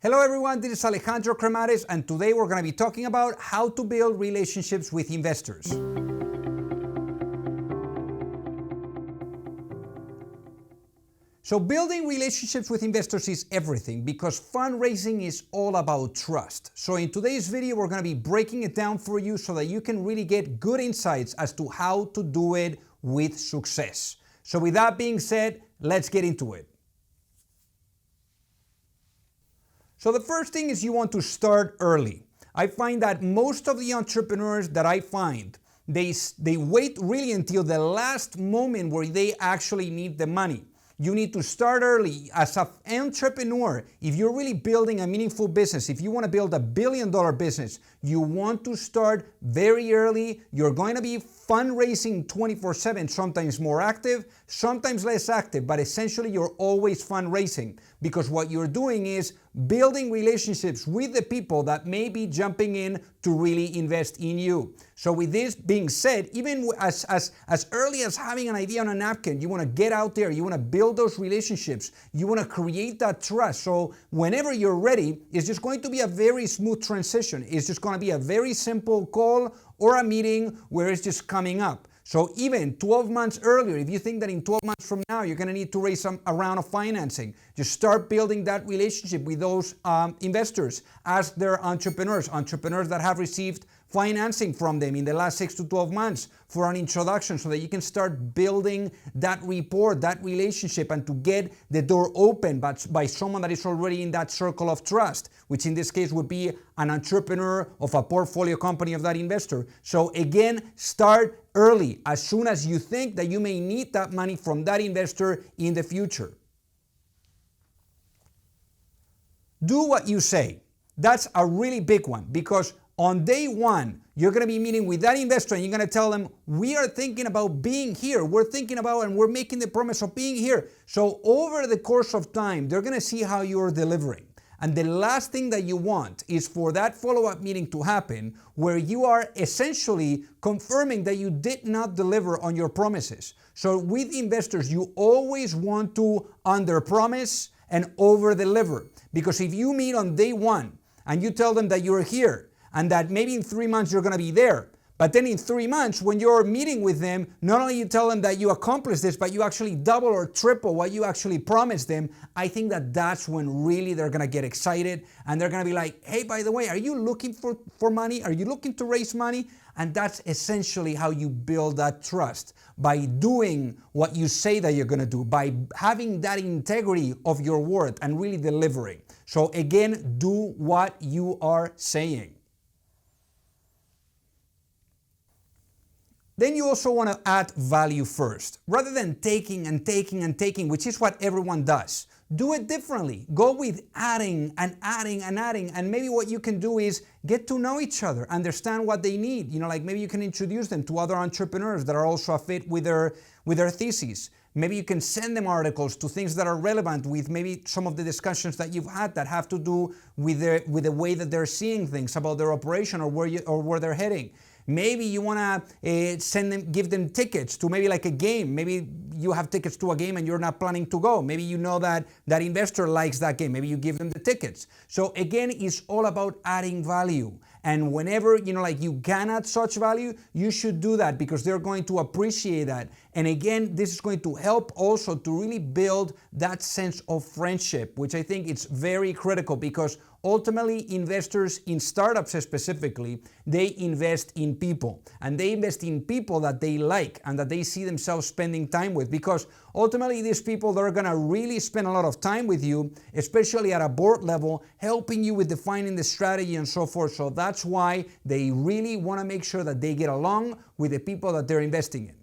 Hello everyone, this is Alejandro Cremades, and today we're going to be talking about how to build relationships with investors. So building relationships with investors is everything because fundraising is all about trust. So in today's video, we're going to be breaking it down for you so that you can really get good insights as to how to do it with success. So with that being said, let's get into it. So the first thing is you want to start early. I find that most of the entrepreneurs that I find, they wait really until the last moment where they actually need the money. You need to start early. As an entrepreneur, if you're really building a meaningful business, if you want to build $1 billion business, you want to start very early. You're going to be fundraising 24/7, sometimes more active, sometimes less active, but essentially you're always fundraising because what you're doing is building relationships with the people that may be jumping in to really invest in you. So with this being said, even as early as having an idea on a napkin, you want to get out there, you want to build those relationships, you want to create that trust. So whenever you're ready, it's just going to be a very smooth transition. It's just going to be a very simple call or a meeting where it's just coming up. So even 12 months earlier, if you think that in 12 months from now, you're going to need to raise a round of financing, just start building that relationship with those investors as they're entrepreneurs that have received financing from them in the last 6 to 12 months for an introduction so that you can start building that rapport, that relationship, and to get the door open by someone that is already in that circle of trust, which in this case would be an entrepreneur of a portfolio company of that investor. So again, start early, as soon as you think that you may need that money from that investor in the future. Do what you say. That's a really big one because on day one, you're going to be meeting with that investor and you're going to tell them, we are thinking about being here. We're thinking about and we're making the promise of being here. So over the course of time, they're going to see how you're delivering. And the last thing that you want is for that follow-up meeting to happen where you are essentially confirming that you did not deliver on your promises. So with investors, you always want to under-promise and over-deliver. Because if you meet on day one and you tell them that you're here and that maybe in 3 months you're going to be there, but then in 3 months, when you're meeting with them, not only you tell them that you accomplished this, but you actually double or triple what you actually promised them, I think that that's when really they're going to get excited and they're going to be like, hey, by the way, are you looking for money? Are you looking to raise money? And that's essentially how you build that trust, by doing what you say that you're going to do, by having that integrity of your word and really delivering. So again, do what you are saying. Then you also want to add value first. Rather than taking and taking and taking, which is what everyone does, do it differently. Go with adding and adding and adding. And maybe what you can do is get to know each other, understand what they need. Like maybe you can introduce them to other entrepreneurs that are also a fit with their thesis. Maybe you can send them articles to things that are relevant with maybe some of the discussions that you've had that have to do with the way that they're seeing things about their operation or where they're heading. Maybe you want to give them tickets to maybe like a game. Maybe you have tickets to a game and you're not planning to go. Maybe you know that that investor likes that game. Maybe you give them the tickets. So again, it's all about adding value. And whenever, you can add such value, you should do that because they're going to appreciate that. And again, this is going to help also to really build that sense of friendship, which I think is very critical because ultimately investors in startups specifically, they invest in people and they invest in people that they like and that they see themselves spending time with because ultimately these people, they're going to really spend a lot of time with you, especially at a board level, helping you with defining the strategy and so forth. So that's why they really want to make sure that they get along with the people that they're investing in.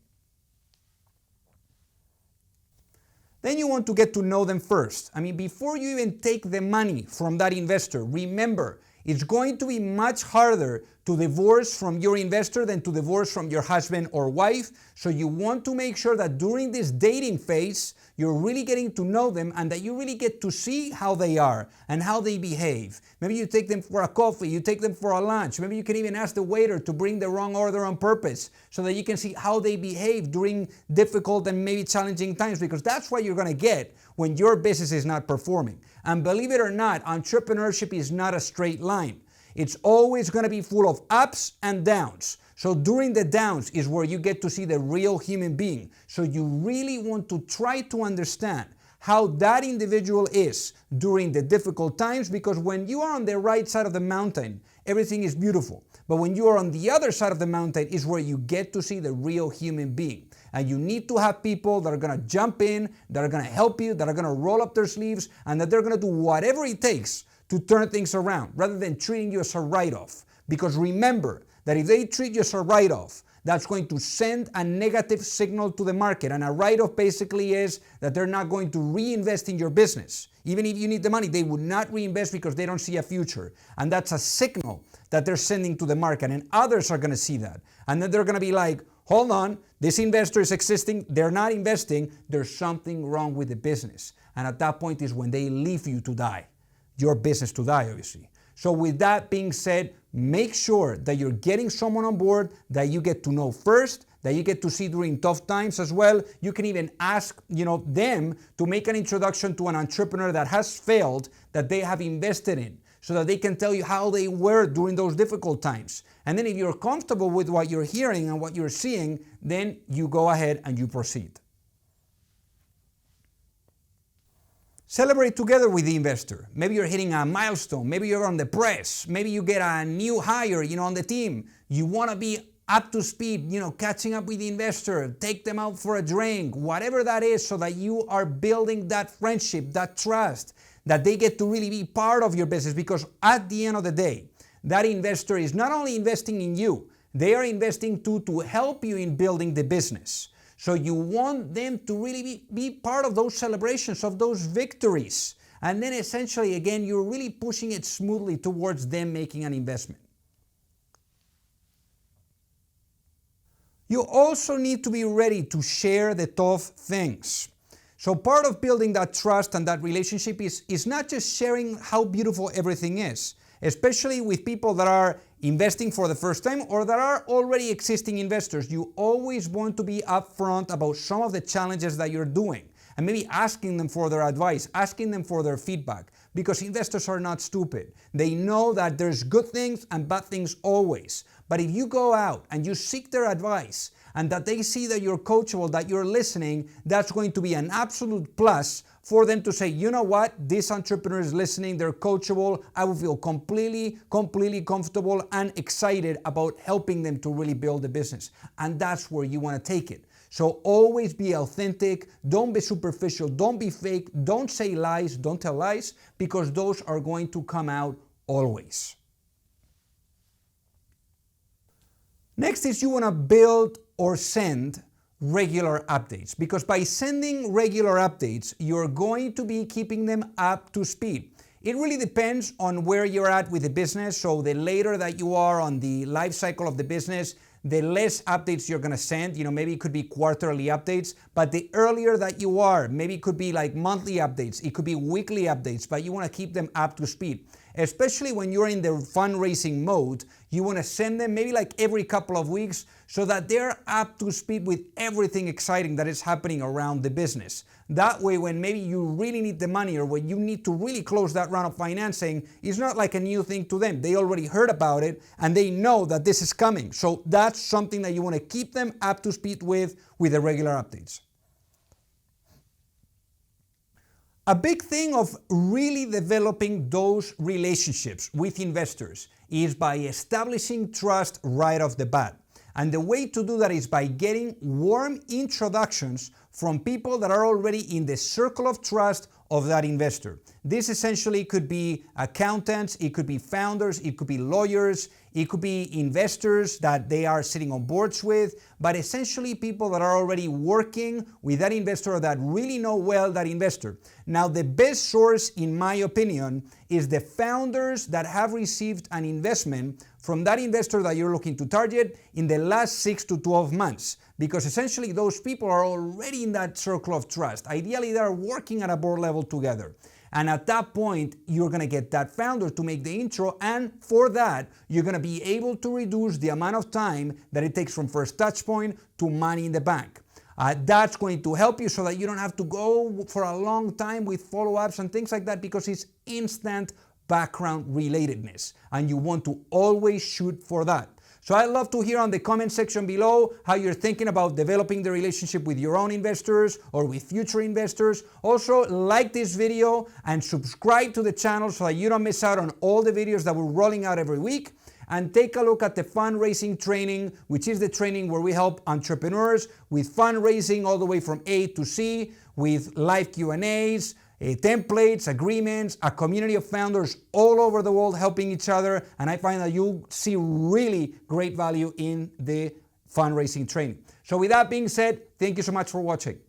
Then you want to get to know them first. Before you even take the money from that investor, remember, it's going to be much harder to divorce from your investor than to divorce from your husband or wife. So you want to make sure that during this dating phase, you're really getting to know them and that you really get to see how they are and how they behave. Maybe you take them for a coffee, you take them for a lunch. Maybe you can even ask the waiter to bring the wrong order on purpose so that you can see how they behave during difficult and maybe challenging times, because that's what you're going to get when your business is not performing. And believe it or not, entrepreneurship is not a straight line. It's always going to be full of ups and downs. So during the downs is where you get to see the real human being. So you really want to try to understand how that individual is during the difficult times, because when you are on the right side of the mountain, everything is beautiful. But when you are on the other side of the mountain is where you get to see the real human being. And you need to have people that are going to jump in, that are going to help you, that are going to roll up their sleeves, and that they're going to do whatever it takes to turn things around, rather than treating you as a write-off. Because remember that if they treat you as a write-off, that's going to send a negative signal to the market. And a write-off basically is that they're not going to reinvest in your business. Even if you need the money, they would not reinvest because they don't see a future. And that's a signal that they're sending to the market, and others are going to see that. And then they're going to be like, hold on, this investor is existing, they're not investing, there's something wrong with the business. And at that point is when they leave you to die, your business to die, obviously. So with that being said, make sure that you're getting someone on board that you get to know first, that you get to see during tough times as well. You can even ask, them to make an introduction to an entrepreneur that has failed, that they have invested in, so that they can tell you how they were during those difficult times. And then if you're comfortable with what you're hearing and what you're seeing, then you go ahead and you proceed. Celebrate together with the investor. Maybe you're hitting a milestone. Maybe you're on the press. Maybe you get a new hire, on the team. You want to be up to speed, catching up with the investor, take them out for a drink, whatever that is, so that you are building that friendship, that trust, that they get to really be part of your business. Because at the end of the day, that investor is not only investing in you, they are investing too to help you in building the business. So you want them to really be part of those celebrations, of those victories. And then essentially, again, you're really pushing it smoothly towards them making an investment. You also need to be ready to share the tough things. So part of building that trust and that relationship is not just sharing how beautiful everything is, especially with people that are investing for the first time or that are already existing investors. You always want to be upfront about some of the challenges that you're doing, and maybe asking them for their advice, asking them for their feedback, because investors are not stupid. They know that there's good things and bad things always. But if you go out and you seek their advice, and that they see that you're coachable, that you're listening, that's going to be an absolute plus for them to say, you know what, this entrepreneur is listening, they're coachable, I will feel completely comfortable and excited about helping them to really build a business. And that's where you want to take it. So always be authentic, don't be superficial, don't be fake, don't say lies, don't tell lies, because those are going to come out always. Next is you want to build or send regular updates, because by sending regular updates, you're going to be keeping them up to speed. It really depends on where you're at with the business. So the later that you are on the life cycle of the business, the less updates you're going to send. Maybe it could be quarterly updates, but the earlier that you are, maybe it could be like monthly updates, it could be weekly updates, but you want to keep them up to speed. Especially when you're in the fundraising mode, you want to send them maybe like every couple of weeks so that they're up to speed with everything exciting that is happening around the business. That way, when maybe you really need the money or when you need to really close that round of financing, it's not like a new thing to them. They already heard about it and they know that this is coming. So that's something that you want to keep them up to speed with the regular updates. A big thing of really developing those relationships with investors is by establishing trust right off the bat. And the way to do that is by getting warm introductions from people that are already in the circle of trust of that investor. This essentially could be accountants, it could be founders, it could be lawyers, it could be investors that they are sitting on boards with, but essentially people that are already working with that investor or that really know well that investor. Now, the best source, in my opinion, is the founders that have received an investment from that investor that you're looking to target in the last 6 to 12 months. Because essentially those people are already in that circle of trust. Ideally, they're working at a board level together. And at that point, you're going to get that founder to make the intro. And for that, you're going to be able to reduce the amount of time that it takes from first touch point to money in the bank. That's going to help you so that you don't have to go for a long time with follow-ups and things like that, because it's instant background relatedness and you want to always shoot for that. So I'd love to hear on the comment section below how you're thinking about developing the relationship with your own investors or with future investors. Also, like this video and subscribe to the channel so that you don't miss out on all the videos that we're rolling out every week. And take a look at the fundraising training, which is the training where we help entrepreneurs with fundraising all the way from A to C, with live Q&As, templates, agreements, a community of founders all over the world helping each other. And I find that you see really great value in the fundraising training. So with that being said, thank you so much for watching.